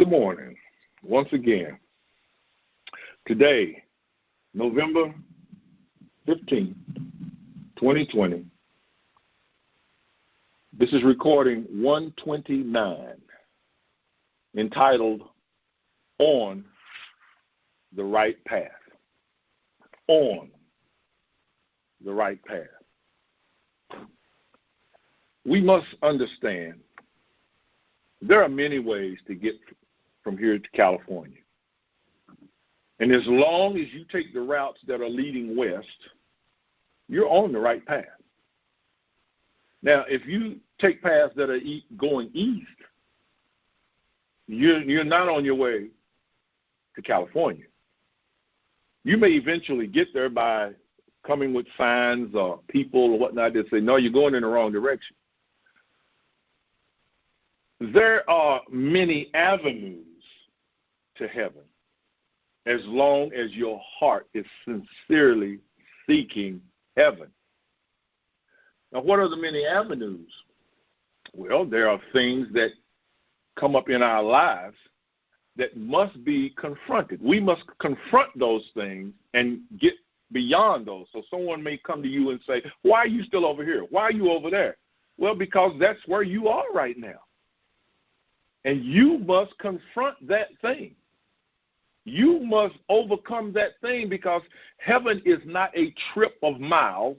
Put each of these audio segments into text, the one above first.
Good morning. Once again, today, November 15th, 2020, this is recording 129, entitled On the Right Path. On the right path. We must understand there are many ways to get from here to California. And as long as you take the routes that are leading west, you're on the right path. Now, if you take paths that are going east, you're not on your way to California. You may eventually get there by coming with signs or people or whatnot that say, no, you're going in the wrong direction. There are many avenues to heaven as long as your heart is sincerely seeking heaven. Now, what are the many avenues? Well, there are things that come up in our lives that must be confronted. We must confront those things and get beyond those. So someone may come to you and say, why are you still over here? Why are you over there? Well, because that's where you are right now. And you must confront that thing. You must overcome that thing, because heaven is not a trip of miles.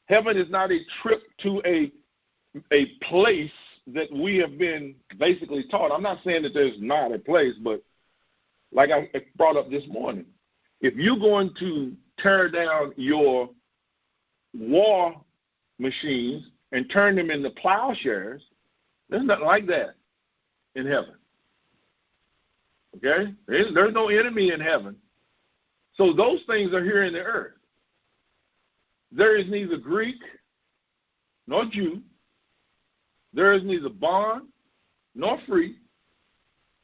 Heaven is not a trip to a place that we have been basically taught. I'm not saying that there's not a place, but like I brought up this morning, if you're going to tear down your war machines and turn them into plowshares, there's nothing like that in heaven. Okay? There's no enemy in heaven. So those things are here in the earth. There is neither Greek nor Jew. There is neither bond nor free.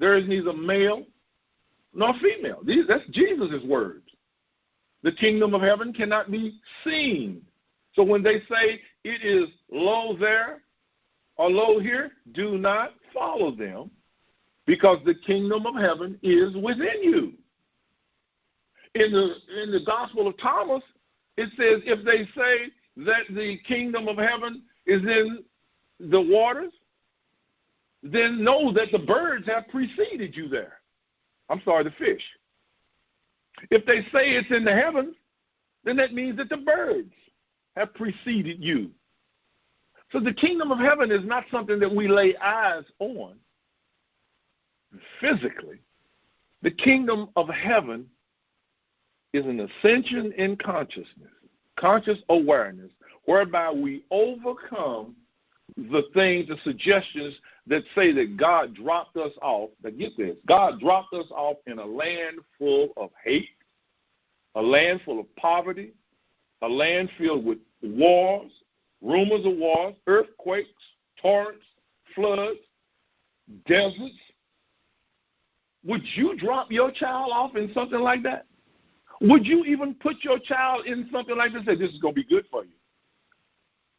There is neither male nor female. That's Jesus' words. The kingdom of heaven cannot be seen. So when they say it is lo there or lo here, do not follow them, because the kingdom of heaven is within you. In the Gospel of Thomas, it says if they say that the kingdom of heaven is in the waters, then know that the birds have preceded you there. I'm sorry, the fish. If they say it's in the heavens, then that means that the birds have preceded you. So the kingdom of heaven is not something that we lay eyes on physically. The kingdom of heaven is an ascension in consciousness, conscious awareness, whereby we overcome the things, the suggestions that say that God dropped us off. Now get this, God dropped us off in a land full of hate, a land full of poverty, a land filled with wars, rumors of wars, earthquakes, torrents, floods, deserts. Would you drop your child off in something like that? Would you even put your child in something like this and say, this is going to be good for you?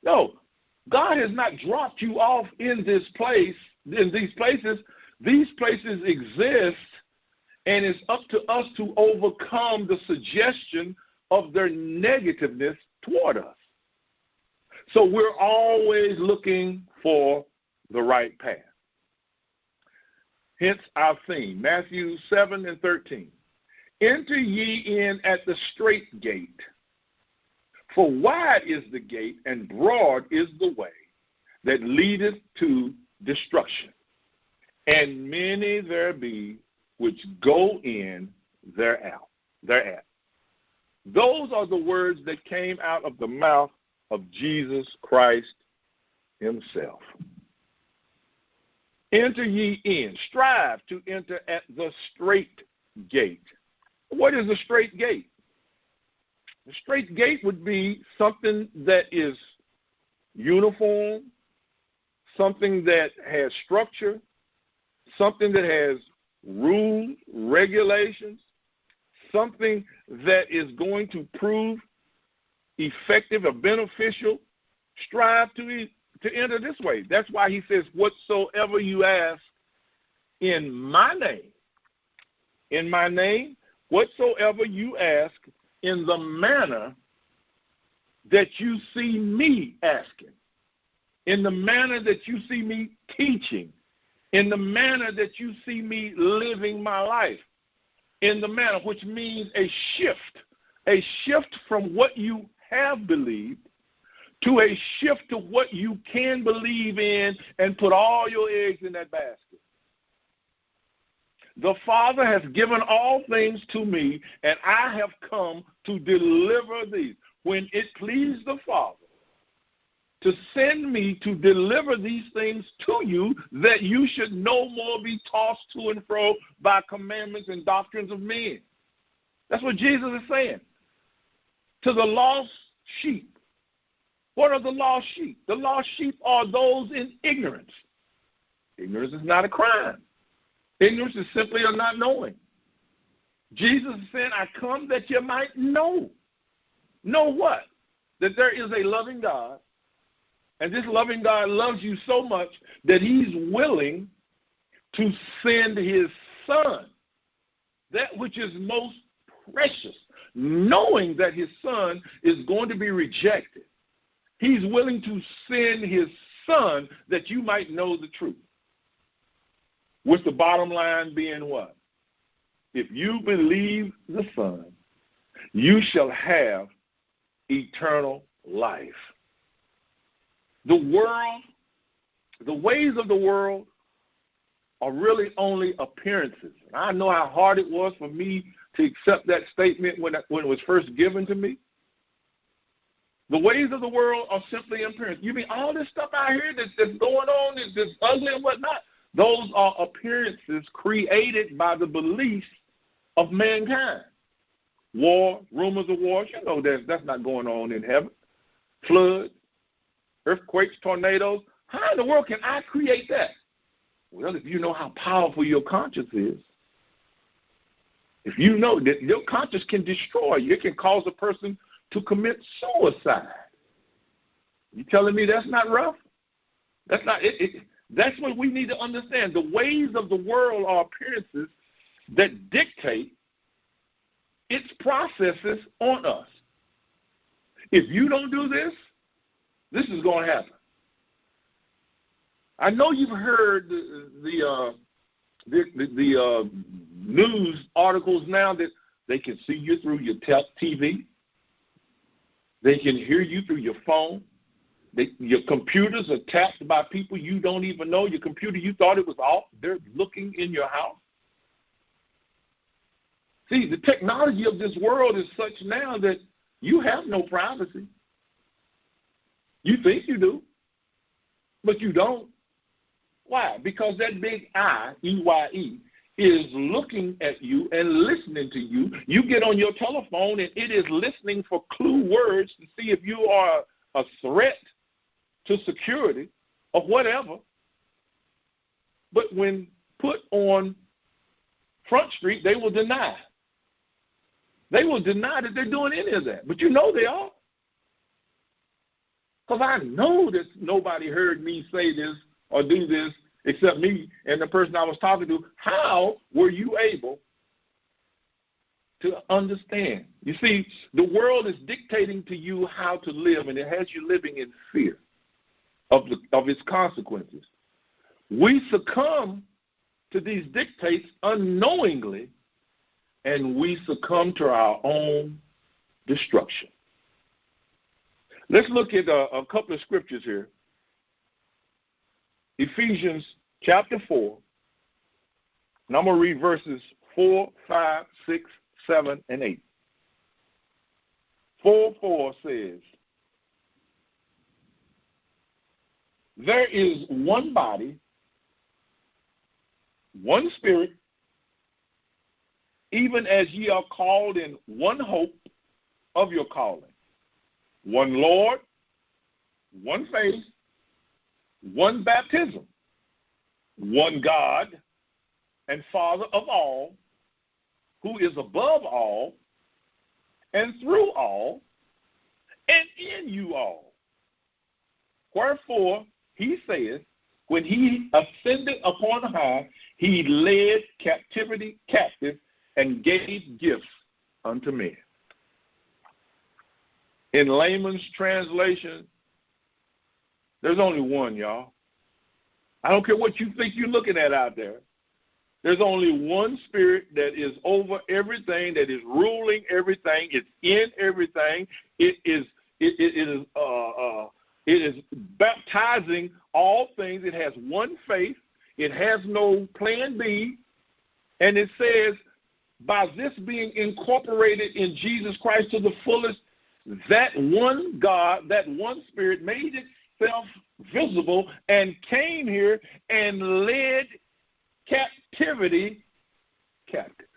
No. God has not dropped you off in this place, in these places. These places exist, and it's up to us to overcome the suggestion of their negativeness toward us. So we're always looking for the right path. Hence our theme, Matthew 7:13. Enter ye in at the strait gate, for wide is the gate and broad is the way that leadeth to destruction, and many there be which go in thereat. Those are the words that came out of the mouth of Jesus Christ himself. Enter ye in. Strive to enter at the strait gate. What is a strait gate? The strait gate would be something that is uniform, something that has structure, something that has rules, regulations, something that is going to prove effective or beneficial. Strive to enter this way. That's why he says, whatsoever you ask in my name, whatsoever you ask in the manner that you see me asking, in the manner that you see me teaching, in the manner that you see me living my life, in the manner, which means a shift from what you have believed to a shift to what you can believe in and put all your eggs in that basket. The Father has given all things to me, and I have come to deliver these. When it pleased the Father to send me to deliver these things to you, that you should no more be tossed to and fro by commandments and doctrines of men. That's what Jesus is saying. To the lost sheep. What are the lost sheep? The lost sheep are those in ignorance. Ignorance is not a crime. Ignorance is simply a not knowing. Jesus is saying, I come that you might know. Know what? That there is a loving God, and this loving God loves you so much that he's willing to send his son, that which is most precious, knowing that his son is going to be rejected. He's willing to send his son that you might know the truth. With the bottom line being what? If you believe the Son, you shall have eternal life. The ways of the world are really only appearances. And I know how hard it was for me to accept that statement when it was first given to me. The ways of the world are simply appearances. You mean all this stuff out here that's going on is just ugly and whatnot? Those are appearances created by the beliefs of mankind. War, rumors of wars, you know that's not going on in heaven. Floods, earthquakes, tornadoes. How in the world can I create that? Well, if you know how powerful your conscience is, if you know that your conscience can destroy you, it can cause a person to commit suicide. You telling me that's not rough? That's not it. That's what we need to understand. The ways of the world are appearances that dictate its processes on us. If you don't do this, this is going to happen. I know you've heard the news articles now that they can see you through your TV. They can hear you through your phone. Your computers are tapped by people you don't even know. Your computer, you thought it was off. They're looking in your house. See, the technology of this world is such now that you have no privacy. You think you do, but you don't. Why? Because that big I, E-Y-E, is looking at you and listening to you. You get on your telephone, and it is listening for clue words to see if you are a threat to security or whatever. But when put on Front Street, they will deny. They will deny that they're doing any of that. But you know they are. Because I know that nobody heard me say this or do this except me and the person I was talking to. How were you able to understand? You see, the world is dictating to you how to live, and it has you living in fear of its consequences. We succumb to these dictates unknowingly, and we succumb to our own destruction. Let's look at a couple of scriptures here. Ephesians chapter 4, and I'm going to read verses 4, 5, 6, 7, and 8. 4:4 says, there is one body, one spirit, even as ye are called in one hope of your calling. One Lord, one faith, one baptism, one God and Father of all, who is above all, and through all, and in you all. Wherefore he saith, when he ascended upon high, he led captivity captive and gave gifts unto men. In layman's translation, there's only one, y'all. I don't care what you think you're looking at out there. There's only one Spirit that is over everything, that is ruling everything. It's in everything. It is baptizing all things. It has one faith. It has no plan B. And it says, by this being incorporated in Jesus Christ to the fullest, that one God, that one Spirit made itself visible and came here and led captivity captive.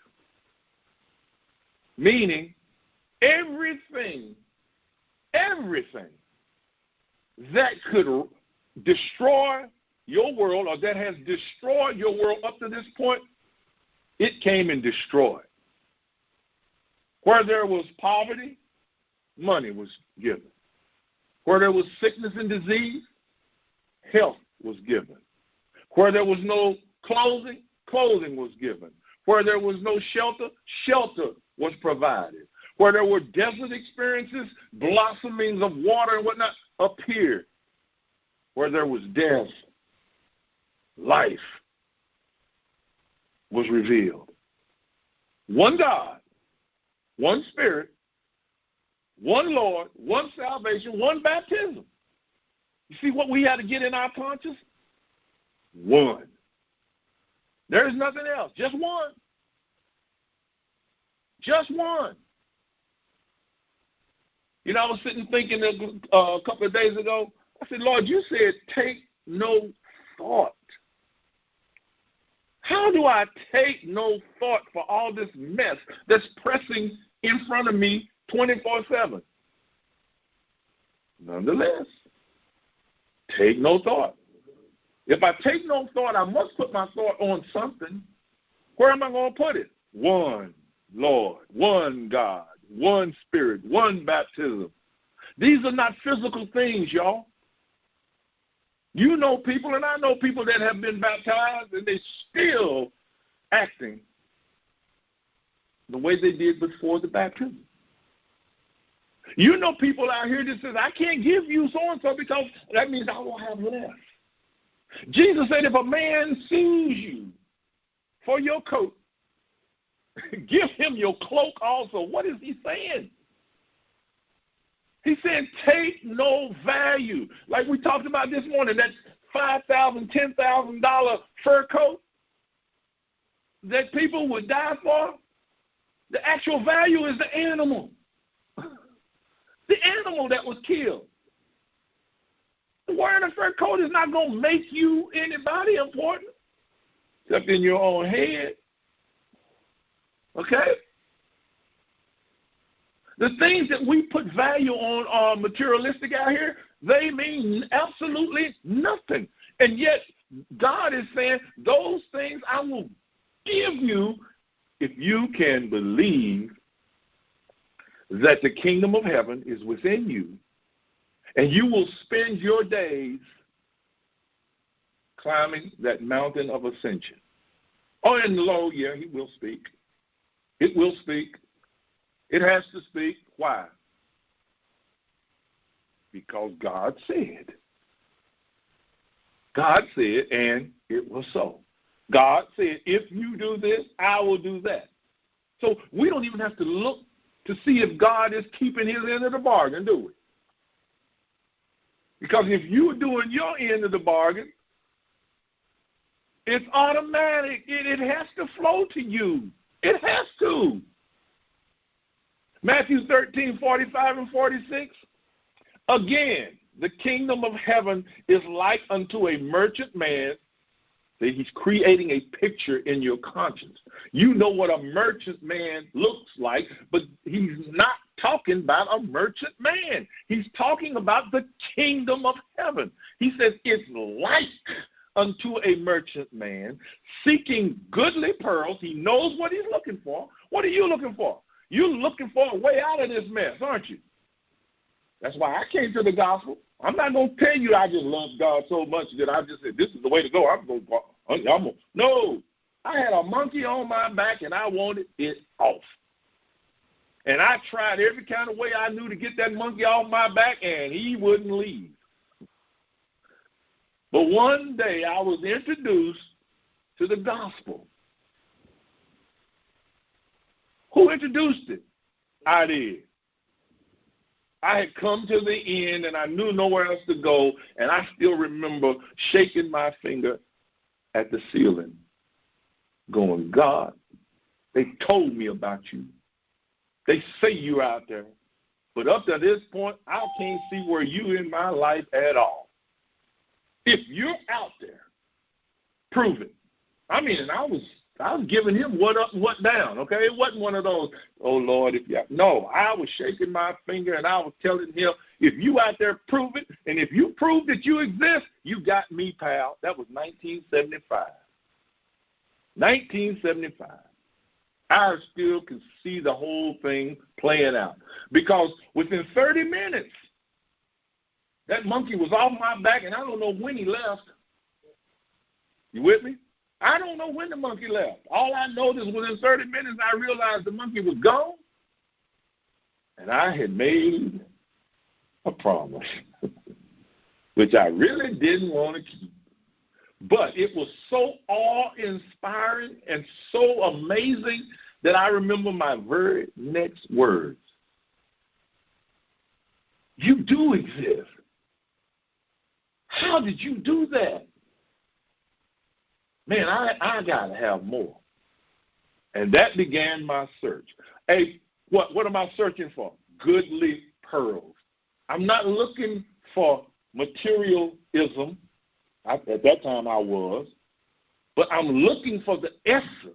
Meaning everything that could destroy your world, or that has destroyed your world up to this point, it came and destroyed. Where there was poverty, money was given. Where there was sickness and disease, health was given. Where there was no clothing, clothing was given. Where there was no shelter, shelter was provided. Where there were desert experiences, blossomings of water and whatnot appeared. Where there was death, life was revealed. One God, one Spirit, one Lord, one salvation, one baptism. You see what we had to get in our conscience? One. There is nothing else. Just one. Just one. You know, I was sitting thinking a couple of days ago. I said, Lord, you said take no thought. How do I take no thought for all this mess that's pressing in front of me 24/7? Nonetheless, take no thought. If I take no thought, I must put my thought on something. Where am I going to put it? One Lord, one God, one Spirit, one baptism. These are not physical things, y'all. You know people, and I know people that have been baptized, and they're still acting the way they did before the baptism. You know people out here that says, I can't give you so-and-so because that means I will have less. Jesus said, if a man sues you for your coat, give him your cloak also. What is he saying? He said, take no value. Like we talked about this morning, that $5,000, $10,000 fur coat that people would die for, the actual value is the animal. The animal that was killed. Wearing a fur coat is not going to make you anybody important, except in your own head. Okay? The things that we put value on are materialistic out here. They mean absolutely nothing. And yet, God is saying, those things I will give you if you can believe that the kingdom of heaven is within you, and you will spend your days climbing that mountain of ascension. Oh, and lo, yeah, he will speak. It will speak. It has to speak. Why? Because God said. God said, and it was so. God said, if you do this, I will do that. So we don't even have to look to see if God is keeping his end of the bargain, do we? Because if you're doing your end of the bargain, it's automatic. It has to flow to you. It has to. Matthew 13, 45 and 46. Again, the kingdom of heaven is like unto a merchant man. See, he's creating a picture in your conscience. You know what a merchant man looks like, but he's not talking about a merchant man. He's talking about the kingdom of heaven. He says it's like unto a merchant man seeking goodly pearls. He knows what he's looking for. What are you looking for? You're looking for a way out of this mess, aren't you? That's why I came to the gospel. I'm not going to tell you I just love God so much that I just said, this is the way to go. No. I had a monkey on my back, and I wanted it off. And I tried every kind of way I knew to get that monkey off my back, and he wouldn't leave. But one day I was introduced to the gospel. Who introduced it? I did. I had come to the end, and I knew nowhere else to go, and I still remember shaking my finger at the ceiling, going, God, they told me about you. They say you're out there, but up to this point, I can't see where you in my life at all. If you're out there, prove it. I mean, and I was giving him what up and what down, okay? It wasn't one of those, oh, Lord, if you have. No, I was shaking my finger, and I was telling him, if you out there, prove it, and if you prove that you exist, you got me, pal. That was 1975. 1975. I still can see the whole thing playing out, because within 30 minutes, that monkey was off my back, and I don't know when he left. You with me? I don't know when the monkey left. All I know is within 30 minutes, I realized the monkey was gone, and I had made a promise, which I really didn't want to keep. But it was so awe-inspiring and so amazing that I remember my very next words. You do exist. How did you do that? Man, I got to have more. And that began my search. Hey, what am I searching for? Goodly pearls. I'm not looking for materialism. At that time I was. But I'm looking for the essence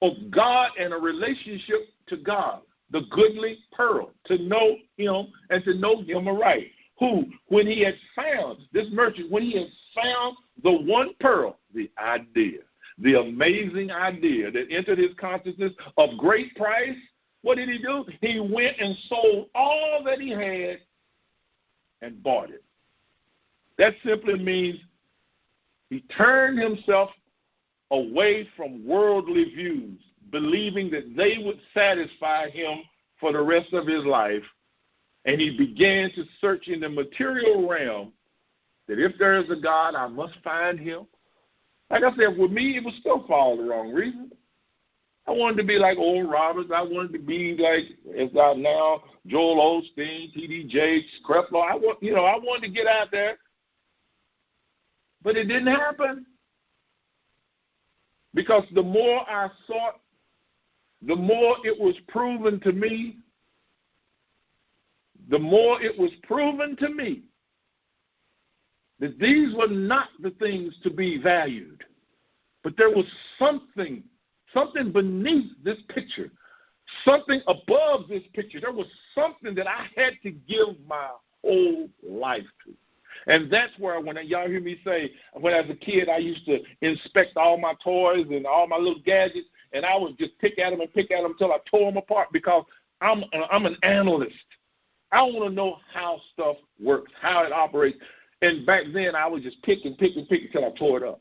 of God and a relationship to God, the goodly pearl, to know him and to know him aright. Who, when he had found, this merchant, when he had found the one pearl, the idea, the amazing idea that entered his consciousness of great price, what did he do? He went and sold all that he had and bought it. That simply means he turned himself away from worldly views, believing that they would satisfy him for the rest of his life, and he began to search in the material realm that if there is a God, I must find him. Like I said, with me, it was still for all the wrong reasons. I wanted to be like Oral Roberts. I wanted to be like, as I now, Joel Osteen, T.D. Jakes, Creflo. I wanted to get out there, but it didn't happen. Because the more I sought, the more it was proven to me, that these were not the things to be valued. But there was something beneath this picture, something above this picture. There was something that I had to give my whole life to. And that's where, when y'all hear me say, when as a kid I used to inspect all my toys and all my little gadgets, and I would just pick at them until I tore them apart, because I'm an analyst. I want to know how stuff works, how it operates. And back then I would just pick until I tore it up.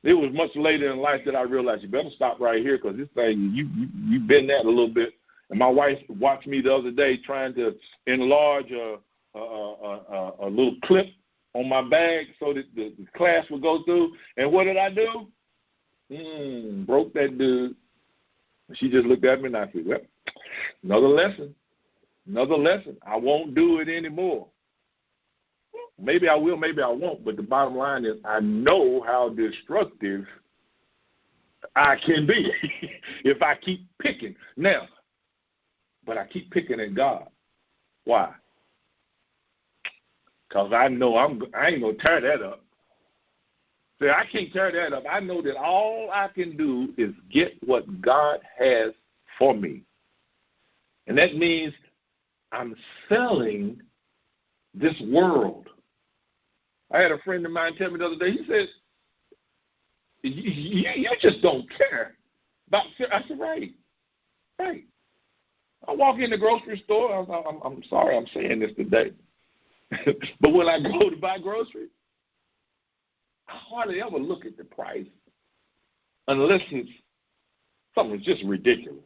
It was much later in life that I realized you better stop right here, because this thing, you bend that a little bit. And my wife watched me the other day trying to enlarge a little clip on my bag so that the class would go through. And what did I do? Broke that dude. And she just looked at me, and I said, well, another lesson. I won't do it anymore. Maybe I will, maybe I won't, but the bottom line is I know how destructive I can be if I keep picking. Now, but I keep picking at God. Why? Because I know I ain't going to tear that up. See, I can't tear that up. I know that all I can do is get what God has for me. And that means I'm selling this world. I had a friend of mine tell me the other day, he said, you just don't care. I said, right. I walk in the grocery store. I'm sorry I'm saying this today. But when I go to buy groceries, I hardly ever look at the price unless it's something just ridiculous.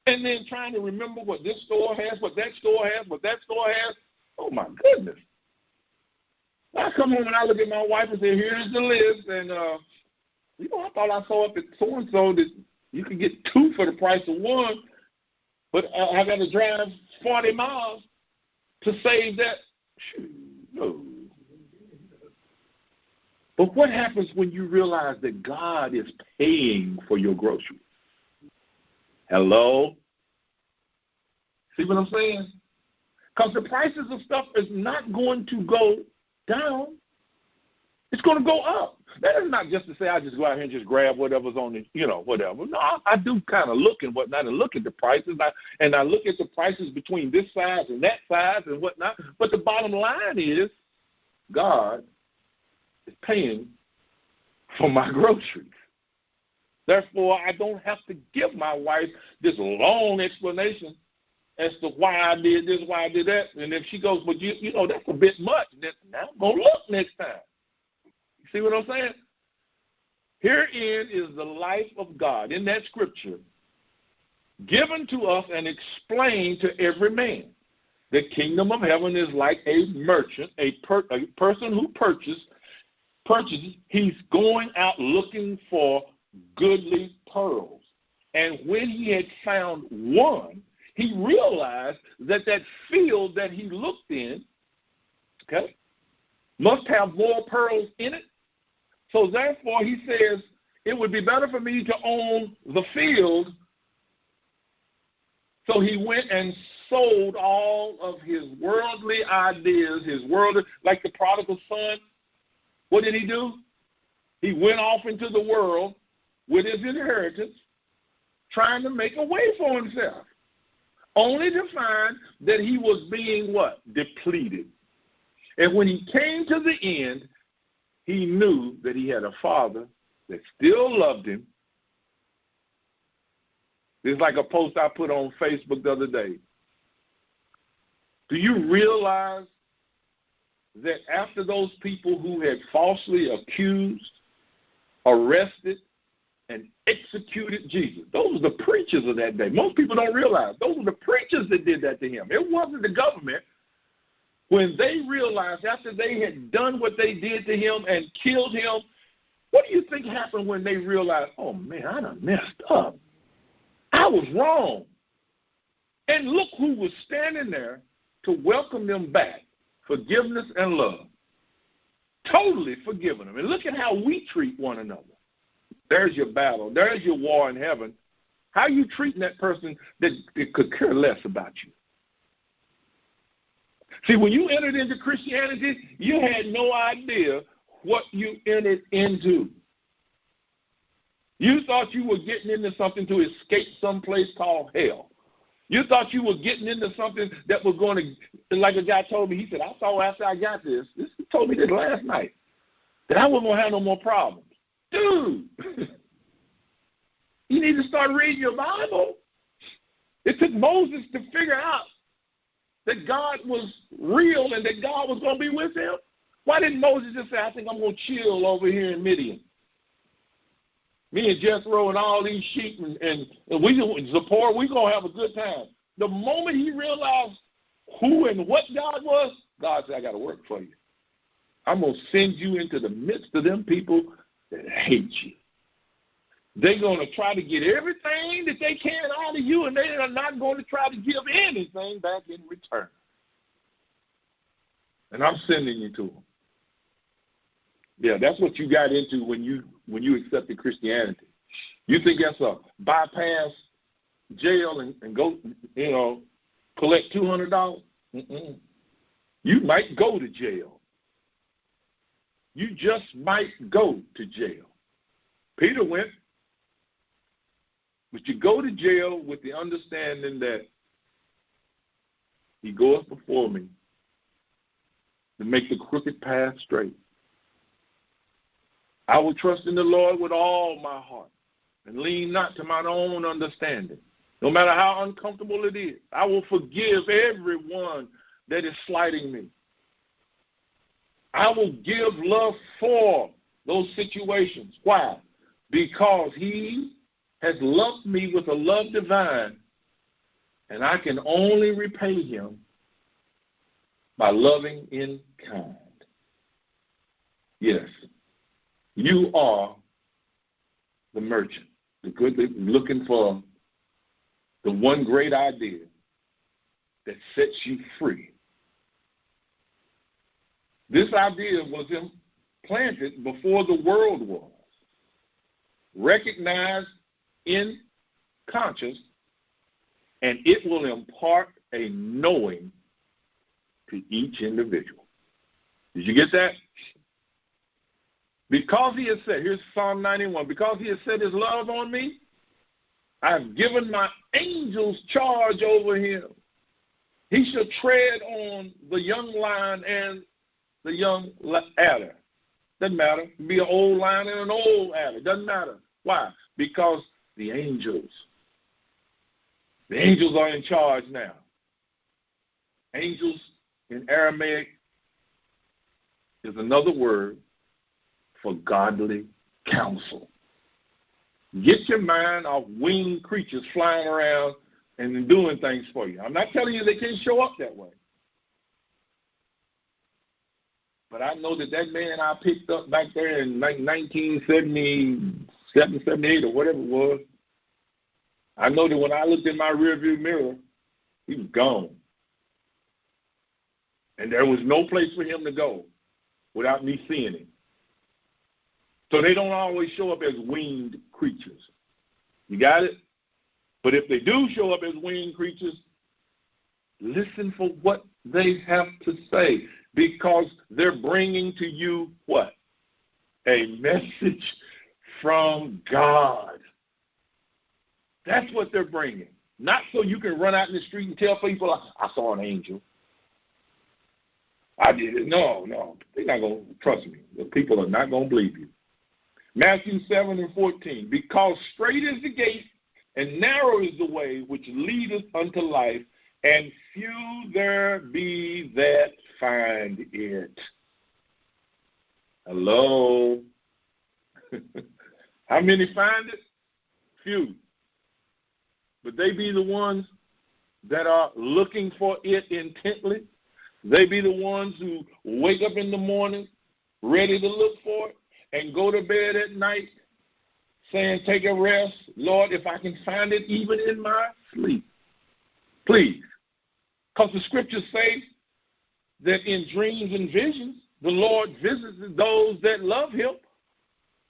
And then trying to remember what this store has, what that store has, what that store has. Oh, my goodness. I come home and I look at my wife and say, here's the list. And, I thought I saw up at so-and-so that you could get 2 for the price of 1, but I got to drive 40 miles to save that. Shoot, no. But what happens when you realize that God is paying for your groceries? Hello? See what I'm saying? Because the prices of stuff is not going to go down. It's going to go up. That is not just to say I just go out here and just grab whatever's on the, whatever. No, I do kind of look and whatnot and look at the prices. And I look at the prices between this size and that size and whatnot. But the bottom line is God is paying for my groceries. Therefore, I don't have to give my wife this long explanation as to why I did this, why I did that. And if she goes, but that's a bit much, then I'm going to look next time. You see what I'm saying? Herein is the life of God in that scripture given to us and explained to every man. The kingdom of heaven is like a merchant, a person who purchases. He's going out looking for goodly pearls. And when he had found one, he realized that field that he looked in, must have more pearls in it. So therefore, he says, it would be better for me to own the field. So he went and sold all of his worldly ideas, like the prodigal son. What did he do? He went off into the world with his inheritance, trying to make a way for himself, only to find that he was being what? Depleted. And when he came to the end, he knew that he had a father that still loved him. It's like a post I put on Facebook the other day. Do you realize that after those people who had falsely accused, arrested, and executed Jesus, those were the preachers of that day. Most people don't realize those were the preachers that did that to him. It wasn't the government. When they realized after they had done what they did to him and killed him, what do you think happened when they realized, oh, man, I done messed up. I was wrong. And look who was standing there to welcome them back. Forgiveness and love. Totally forgiving them. And look at how we treat one another. There's your battle. There's your war in heaven. How are you treating that person that could care less about you? See, when you entered into Christianity, you had no idea what you entered into. You thought you were getting into something to escape someplace called hell. You thought you were getting into something that was going to, like a guy told me, he said, I thought after I got this, he told me this last night, that I wasn't going to have no more problems. Dude, you need to start reading your Bible. It took Moses to figure out that God was real and that God was going to be with him. Why didn't Moses just say, I think I'm going to chill over here in Midian? Me and Jethro and all these sheep and Zipporah, we're going to have a good time. The moment he realized who and what God was, God said, I got to work for you. I'm going to send you into the midst of them people that hate you. They're going to try to get everything that they can out of you, and they are not going to try to give anything back in return. And I'm sending you to them. Yeah, that's what you got into when you accepted Christianity. You think that's a bypass jail and go, collect $200? Mm-mm. You might go to jail. You just might go to jail. Peter went, but you go to jail with the understanding that he goeth before me to make the crooked path straight. I will trust in the Lord with all my heart and lean not to my own understanding. No matter how uncomfortable it is, I will forgive everyone that is slighting me. I will give love for those situations. Why? Because he has loved me with a love divine, and I can only repay him by loving in kind. Yes, you are the merchant, looking for the one great idea that sets you free. This idea was implanted before the world was, recognized in conscience, and it will impart a knowing to each individual. Did you get that? Because he has said, here's Psalm 91, because he has set his love on me, I've given my angels charge over him. He shall tread on the young lion and the young adder. Doesn't matter. It can be an old lion and an old adder. Doesn't matter. Why? Because the angels are in charge now. Angels in Aramaic is another word for godly counsel. Get your mind off winged creatures flying around and doing things for you. I'm not telling you they can't show up that way. But I know that man I picked up back there in like 1977, 78 or whatever it was, I know that when I looked in my rearview mirror, he was gone. And there was no place for him to go without me seeing him. So they don't always show up as winged creatures. You got it? But if they do show up as winged creatures, listen for what they have to say, because they're bringing to you what? A message from God. That's what they're bringing. Not so you can run out in the street and tell people, I saw an angel. I did it. No. They're not going to trust me. The people are not going to believe you. Matthew 7:14. Because straight is the gate and narrow is the way which leadeth unto life, and few there be that find it. Hello? How many find it? Few. But they be the ones that are looking for it intently. They be the ones who wake up in the morning ready to look for it and go to bed at night saying, take a rest. Lord, if I can find it even in my sleep, please. Because the scriptures say that in dreams and visions, the Lord visits those that love him.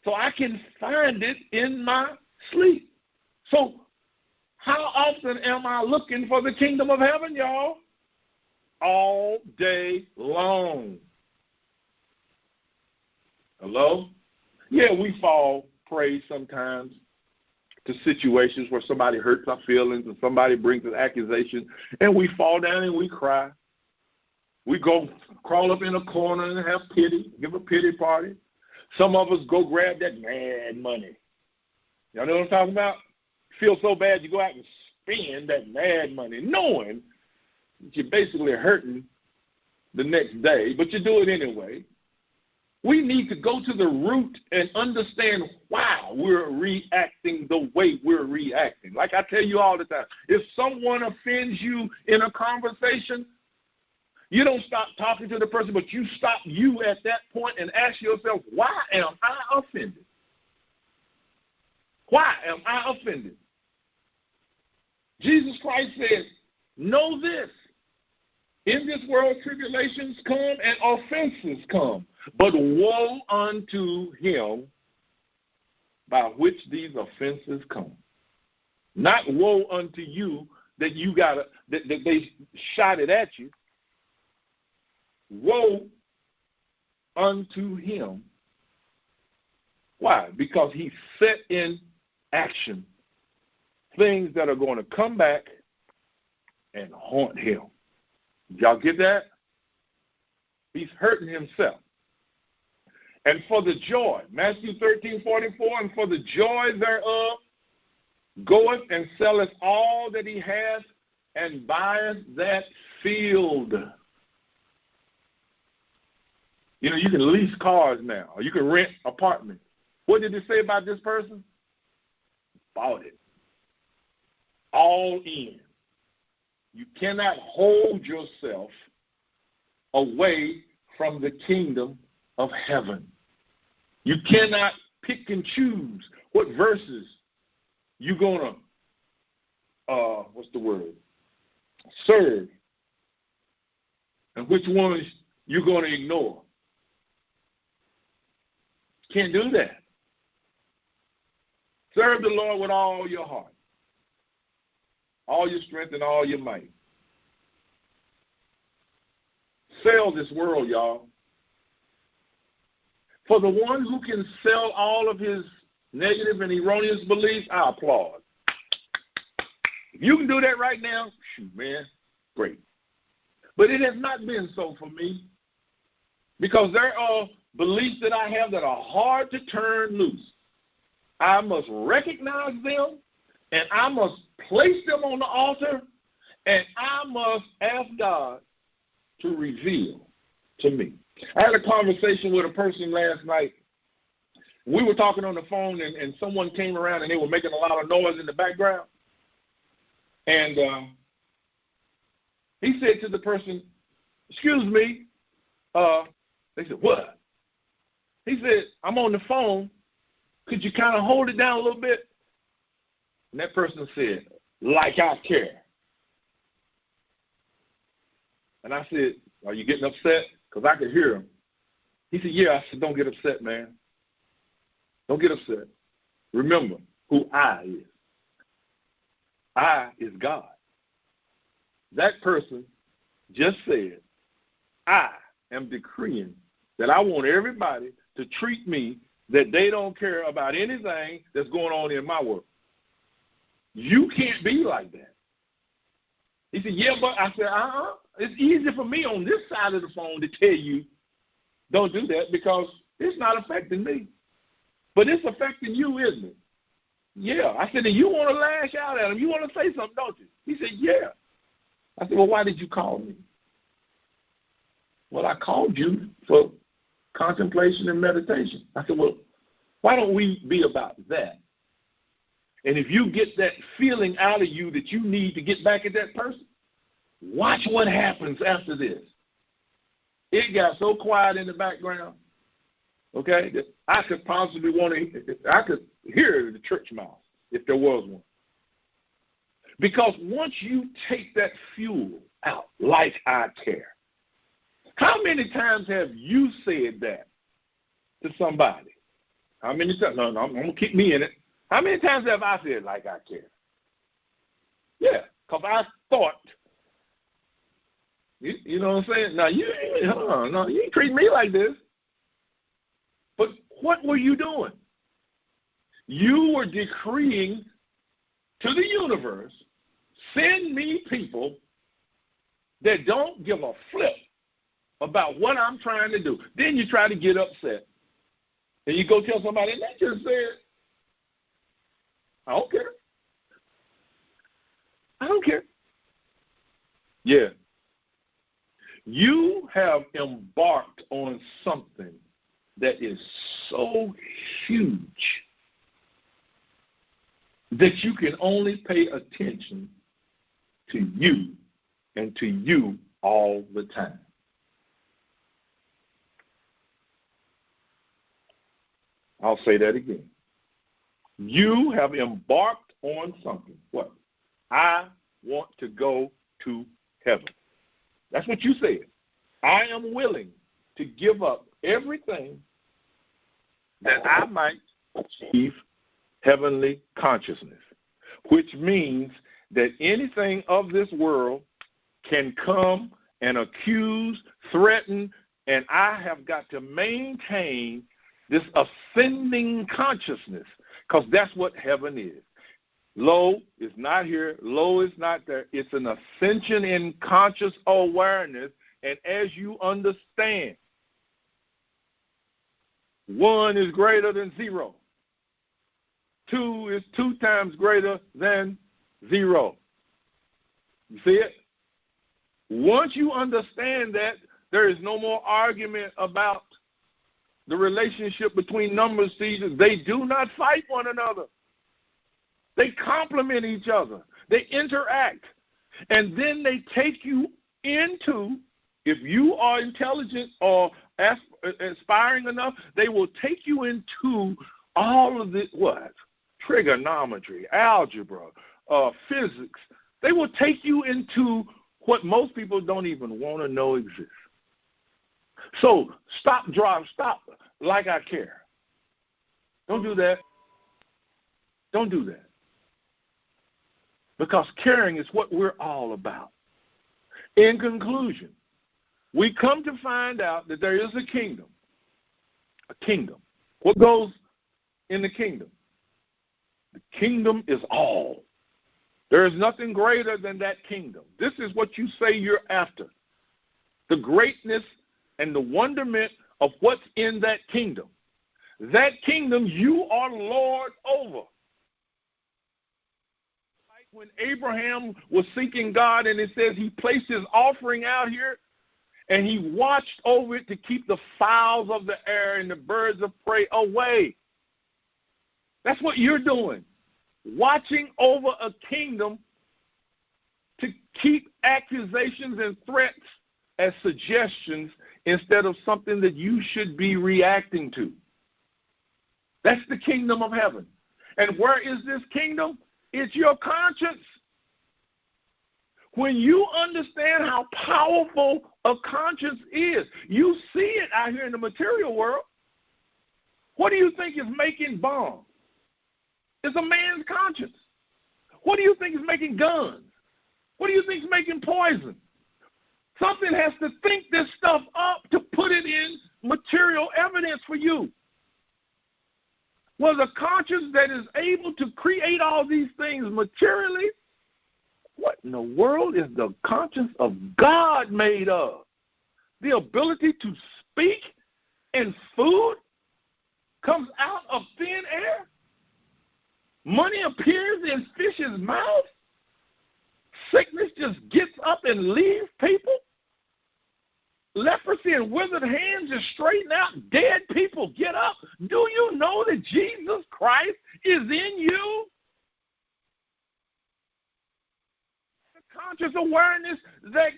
So I can find it in my sleep. So how often am I looking for the kingdom of heaven, y'all? All day long. Hello? Yeah, we fall prey sometimes to situations where somebody hurts our feelings and somebody brings an accusation, and we fall down and we cry. We go crawl up in a corner and have pity, give a pity party. Some of us go grab that mad money. Y'all know what I'm talking about? Feel so bad you go out and spend that mad money, knowing that you're basically hurting the next day, but you do it anyway. We need to go to the root and understand why we're reacting the way we're reacting. Like I tell you all the time, if someone offends you in a conversation, you don't stop talking to the person, but you stop you at that point and ask yourself, why am I offended? Why am I offended? Jesus Christ said, know this. In this world, tribulations come and offenses come. But woe unto him by which these offenses come. Not woe unto you that you got that they shot it at you. Woe unto him. Why? Because he set in action things that are going to come back and haunt him. Y'all get that? He's hurting himself. And for the joy, Matthew 13:44, and for the joy thereof, goeth and selleth all that he hath, and buyeth that field. You know, you can lease cars now, or you can rent apartments. What did it say about this person? Bought it. All in. You cannot hold yourself away from the kingdom of heaven. You cannot pick and choose what verses you're going to, serve, and which ones you're going to ignore. Can't do that. Serve the Lord with all your heart, all your strength, and all your might. Sell this world, y'all. For the one who can sell all of his negative and erroneous beliefs, I applaud. If you can do that right now, shoot, man, great. But it has not been so for me, because there are beliefs that I have that are hard to turn loose. I must recognize them, and I must place them on the altar, and I must ask God to reveal to me. I had a conversation with a person last night. We were talking on the phone, and someone came around, and they were making a lot of noise in the background. And he said to the person, "Excuse me." They said, "What?" He said, "I'm on the phone. Could you kind of hold it down a little bit?" And that person said, "Like I care." And I said, "Are you getting upset?" Because I could hear him. He said, "Yeah." I said, "Don't get upset, man. Don't get upset. Remember who I is. I is God." That person just said, "I am decreeing that I want everybody to treat me that they don't care about anything that's going on in my world. You can't be like that." He said, "Yeah, but," I said, "It's easy for me on this side of the phone to tell you don't do that because it's not affecting me. But it's affecting you, isn't it?" "Yeah." I said, "And you want to lash out at him. You want to say something, don't you?" He said, "Yeah." I said, "Well, why did you call me?" "Well, I called you for contemplation and meditation." I said, "Well, why don't we be about that? And if you get that feeling out of you that you need to get back at that person, watch what happens after this." It got so quiet in the background, okay, that I could possibly I could hear the church mouse if there was one. Because once you take that fuel out, like I care, how many times have you said that to somebody? How many times? No, I'm going to keep me in it. How many times have I said, like I care? Yeah, because I thought, you know what I'm saying? Now, you ain't treat me like this. But what were you doing? You were decreeing to the universe, send me people that don't give a flip about what I'm trying to do. Then you try to get upset. And you go tell somebody, and they just said, "I don't care. I don't care." Yeah. You have embarked on something that is so huge that you can only pay attention to you and to you all the time. I'll say that again. You have embarked on something. What? I want to go to heaven. That's what you said. I am willing to give up everything that I might achieve heavenly consciousness, which means that anything of this world can come and accuse, threaten, and I have got to maintain this ascending consciousness, because that's what heaven is. Low is not here. Low is not there. It's an ascension in conscious awareness. And as you understand, 1 is greater than 0. 2 is 2 times greater than 0. You see it? Once you understand that, there is no more argument about the relationship between numbers seasons, they do not fight one another. They complement each other. They interact. And then they take you into, if you are intelligent or aspiring enough, they will take you into all of the, trigonometry, algebra, physics. They will take you into what most people don't even want to know exists. So stop like I care. Don't do that. Don't do that. Because caring is what we're all about. In conclusion, we come to find out that there is a kingdom. A kingdom. What goes in the kingdom? The kingdom is all. There is nothing greater than that kingdom. This is what you say you're after. The greatness and the wonderment of what's in that kingdom. That kingdom you are Lord over. Like when Abraham was seeking God and it says he placed his offering out here and he watched over it to keep the fowls of the air and the birds of prey away. That's what you're doing. Watching over a kingdom to keep accusations and threats as suggestions instead of something that you should be reacting to. That's the kingdom of heaven. And where is this kingdom? It's your conscience. When you understand how powerful a conscience is, you see it out here in the material world. What do you think is making bombs? It's a man's conscience. What do you think is making guns? What do you think is making poison? Something has to think this stuff up to put it in material evidence for you. Well, the conscience that is able to create all these things materially, what in the world is the conscience of God made of? The ability to speak and food comes out of thin air? Money appears in fish's mouth? Sickness just gets up and leaves people? Leprosy and withered hands just straighten out? Dead people get up? Do you know that Jesus Christ is in you? The conscious awareness that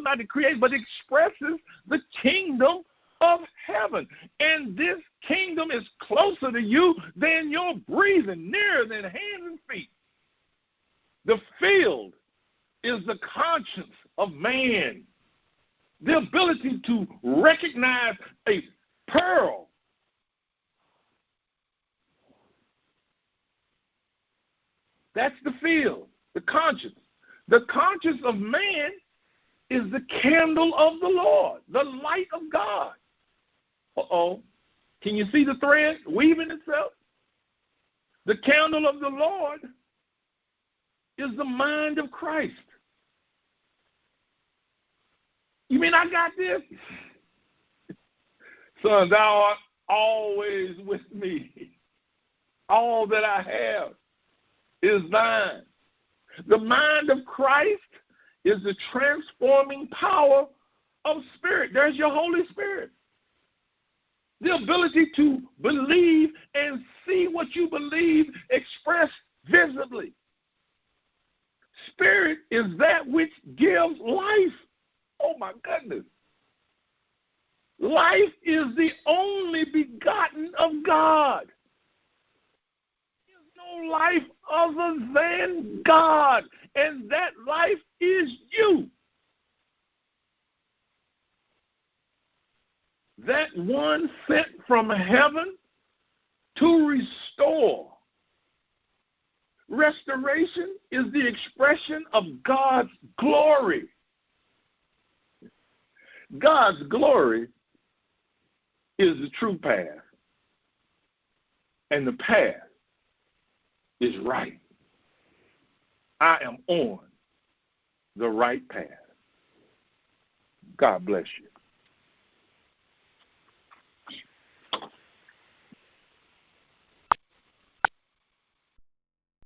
not to create, but expresses the kingdom of heaven. And this kingdom is closer to you than your breathing, nearer than hands and feet. The field is the conscience of man. The ability to recognize a pearl. That's the field, the conscience. The conscience of man is the candle of the Lord, the light of God. Uh-oh. Can you see the thread weaving itself? The candle of the Lord is the mind of Christ. You mean I got this? Son, thou art always with me. All that I have is thine. The mind of Christ is the transforming power of spirit. There's your Holy Spirit. The ability to believe and see what you believe expressed visibly. Spirit is that which gives life. Oh, my goodness. Life is the only begotten of God. There's no life other than God, and that life is you. That one sent from heaven to restore. Restoration is the expression of God's glory. God's glory is the true path, and the path is right. I am on the right path. God bless you.